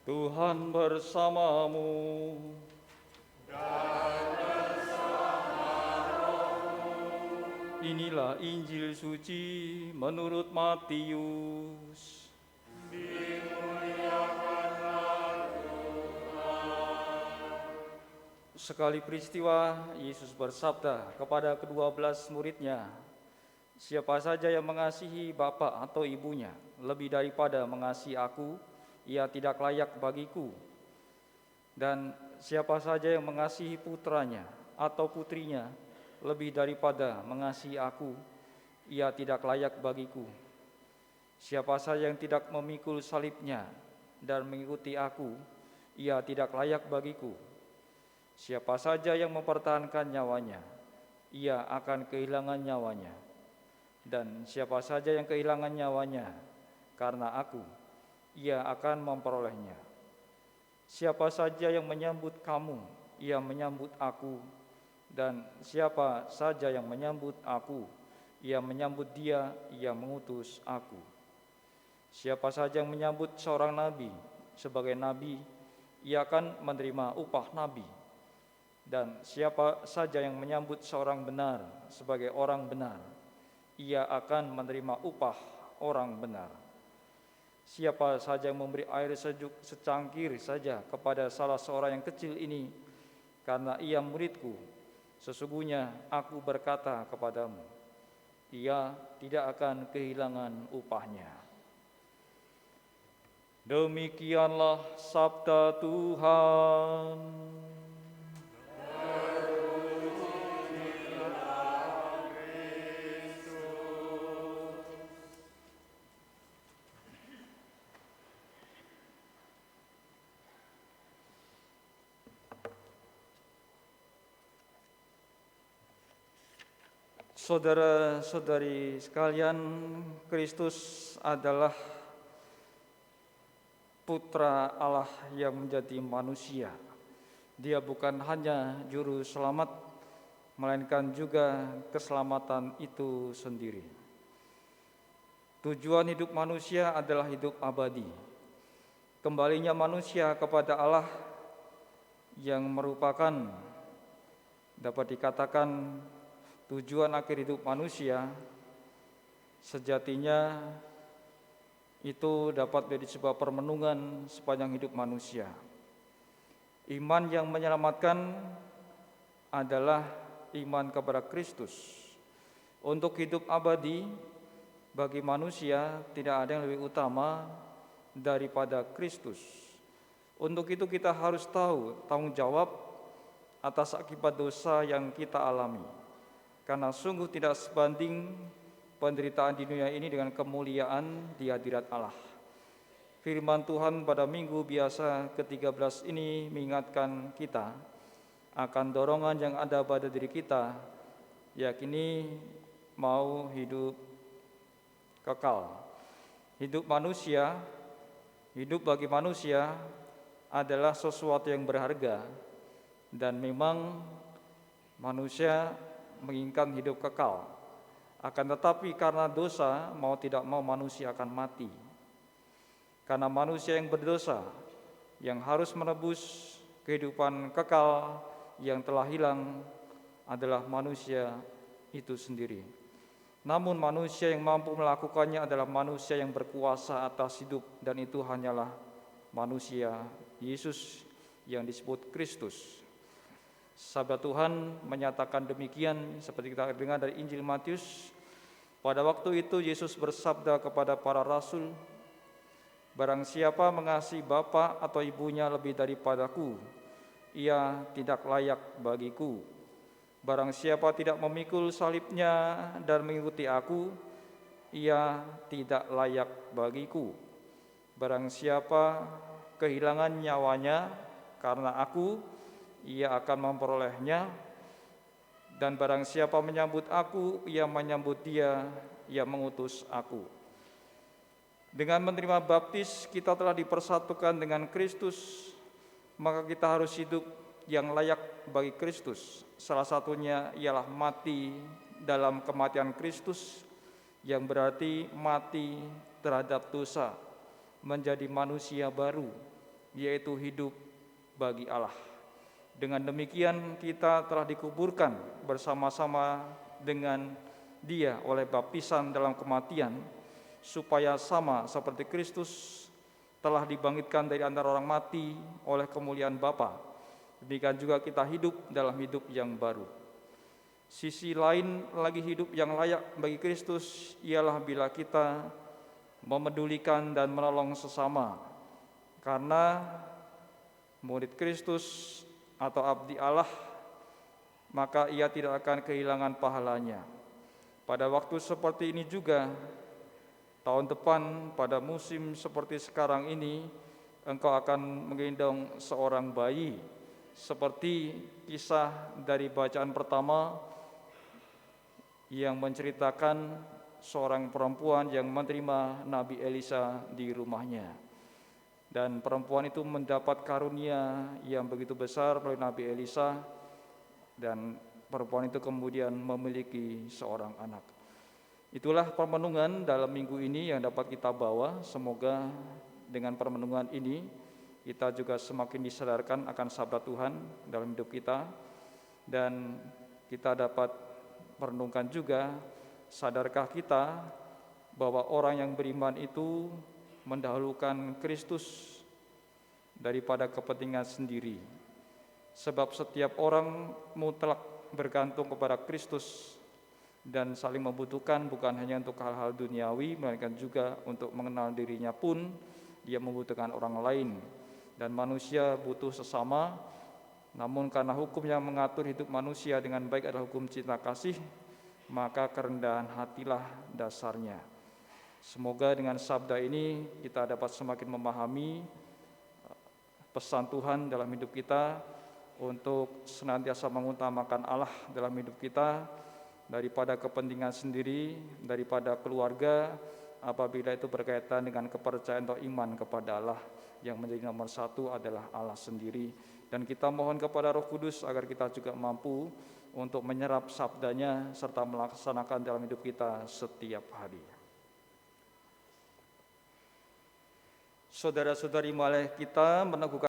Tuhan bersamamu. Inilah Injil suci menurut Matius. Sekali peristiwa, Yesus bersabda kepada ke-12 muridnya, "Siapa saja yang mengasihi bapak atau ibunya lebih daripada mengasihi aku, ia tidak layak bagiku. Dan siapa saja yang mengasihi putranya atau putrinya lebih daripada mengasihi aku, ia tidak layak bagiku. Siapa saja yang tidak memikul salibnya dan mengikuti aku, ia tidak layak bagiku. Siapa saja yang mempertahankan nyawanya, ia akan kehilangan nyawanya. Dan siapa saja yang kehilangan nyawanya karena aku, ia akan memperolehnya. Siapa saja yang menyambut kamu, ia menyambut aku. Dan siapa saja yang menyambut aku, ia menyambut dia yang mengutus aku. Siapa saja yang menyambut seorang nabi sebagai nabi, ia akan menerima upah nabi. Dan siapa saja yang menyambut seorang benar sebagai orang benar, ia akan menerima upah orang benar. Siapa saja yang memberi air sejuk secangkir saja kepada salah seorang yang kecil ini, karena ia muridku, sesungguhnya aku berkata kepadamu, ia tidak akan kehilangan upahnya." Demikianlah sabda Tuhan. Saudara-saudari sekalian, Kristus adalah Putra Allah yang menjadi manusia. Dia bukan hanya juru selamat, melainkan juga keselamatan itu sendiri. Tujuan hidup manusia adalah hidup abadi. Kembalinya manusia kepada Allah yang merupakan, dapat dikatakan, tujuan akhir hidup manusia, sejatinya itu dapat menjadi sebuah permenungan sepanjang hidup manusia. Iman yang menyelamatkan adalah iman kepada Kristus. Untuk hidup abadi bagi manusia tidak ada yang lebih utama daripada Kristus. Untuk itu kita harus tahu tanggung jawab atas akibat dosa yang kita alami. Karena sungguh tidak sebanding penderitaan di dunia ini dengan kemuliaan di hadirat Allah. Firman Tuhan pada minggu biasa ke-13 ini mengingatkan kita akan dorongan yang ada pada diri kita, yakni mau hidup kekal. Hidup bagi manusia adalah sesuatu yang berharga, dan memang manusia menginginkan hidup kekal. Akan tetapi karena dosa, mau tidak mau manusia akan mati. Karena manusia yang berdosa, yang harus menebus kehidupan kekal yang telah hilang adalah manusia itu sendiri. Namun manusia yang mampu melakukannya adalah manusia yang berkuasa atas hidup, dan itu hanyalah manusia Yesus yang disebut Kristus. Sabda Tuhan menyatakan demikian seperti kita dengar dari Injil Matius. Pada waktu itu Yesus bersabda kepada para rasul, "Barang siapa mengasihi bapa atau ibunya lebih daripadaku, ia tidak layak bagiku. Barang siapa tidak memikul salibnya dan mengikuti aku, ia tidak layak bagiku. Barang siapa kehilangan nyawanya karena aku, ia akan memperolehnya. Dan barang siapa menyambut aku, ia menyambut dia yang mengutus aku." Dengan menerima baptis, kita telah dipersatukan dengan Kristus, maka kita harus hidup yang layak bagi Kristus. Salah satunya ialah mati dalam kematian Kristus, yang berarti mati terhadap dosa, menjadi manusia baru, yaitu hidup bagi Allah. Dengan demikian kita telah dikuburkan bersama-sama dengan Dia oleh baptisan dalam kematian, supaya sama seperti Kristus telah dibangkitkan dari antara orang mati oleh kemuliaan Bapa, demikian juga kita hidup dalam hidup yang baru. Sisi lain lagi hidup yang layak bagi Kristus ialah bila kita memedulikan dan menolong sesama, karena murid Kristus atau abdi Allah, maka ia tidak akan kehilangan pahalanya. Pada waktu seperti ini juga, tahun depan pada musim seperti sekarang ini, engkau akan menggendong seorang bayi, seperti kisah dari bacaan pertama yang menceritakan seorang perempuan yang menerima Nabi Elisa di rumahnya. Dan perempuan itu mendapat karunia yang begitu besar melalui Nabi Elisa, dan perempuan itu kemudian memiliki seorang anak. Itulah permenungan dalam minggu ini yang dapat kita bawa. Semoga dengan permenungan ini kita juga semakin disadarkan akan sabda Tuhan dalam hidup kita, dan kita dapat merenungkan juga, sadarkah kita bahwa orang yang beriman itu mendahulukan Kristus daripada kepentingan sendiri. Sebab setiap orang mutlak bergantung kepada Kristus dan saling membutuhkan, bukan hanya untuk hal-hal duniawi, melainkan juga untuk mengenal dirinya pun dia membutuhkan orang lain. Dan manusia butuh sesama, namun karena hukum yang mengatur hidup manusia dengan baik adalah hukum cinta kasih, maka kerendahan hatilah dasarnya. Semoga dengan sabda ini kita dapat semakin memahami pesan Tuhan dalam hidup kita untuk senantiasa mengutamakan Allah dalam hidup kita daripada kepentingan sendiri, daripada keluarga, apabila itu berkaitan dengan kepercayaan atau iman kepada Allah. Yang menjadi nomor satu adalah Allah sendiri. Dan kita mohon kepada Roh Kudus agar kita juga mampu untuk menyerap sabdanya serta melaksanakan dalam hidup kita setiap hari. Saudara-saudari, marilah kita meneguhkan